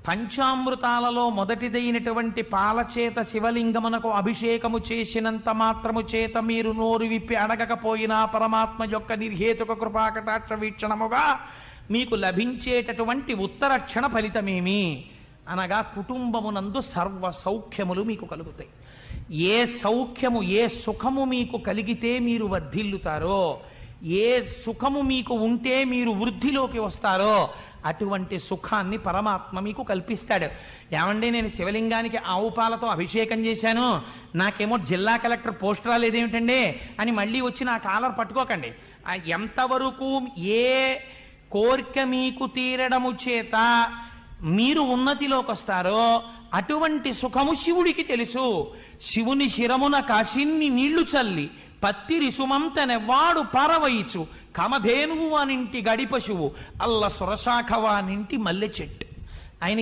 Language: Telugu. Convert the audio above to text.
పంచామృతాలలో మొదటిదైనటువంటి పాలచేత శివలింగమునకు అభిషేకము చేసినంత మాత్రము చేత మీరు నోరు విప్పి అడగకపోయినా పరమాత్మ యొక్క నిర్హేతుక కృపాకటాక్ష వీక్షణముగా మీకు లభించేటటువంటి ఉత్తరక్షణ ఫలితమేమి అనగా కుటుంబమునందు సర్వ సౌఖ్యములు మీకు కలుగుతాయి. ఏ సౌఖ్యము ఏ సుఖము మీకు కలిగితే మీరు వర్ధిల్లుతారో, ఏ సుఖము మీకు ఉంటే మీరు వృద్ధిలోకి వస్తారో అటువంటి సుఖాన్ని పరమాత్మ మీకు కల్పిస్తాడు. ఏమండి, నేను శివలింగానికి ఆవు పాలతో అభిషేకం చేశాను, నాకేమో జిల్లా కలెక్టర్ పోస్ట్ రాలేదేమిటండి అని మళ్ళీ వచ్చి నా కాలర్ పట్టుకోకండి. ఎంతవరకు ఏ కోరిక మీకు తీరడము చేత మీరు ఉన్నతిలోకి వస్తారో అటువంటి సుఖము శివుడికి తెలుసు. శివుని శిరమున కాశిన్ని నీళ్లు చల్లి పత్తిరి సుమంతనెవ్వాడు పారవయిచు కమధేనువు అనింటి గడిపశువు అల్ల సురశాఖవానింటి మల్లె చెట్టు. ఆయన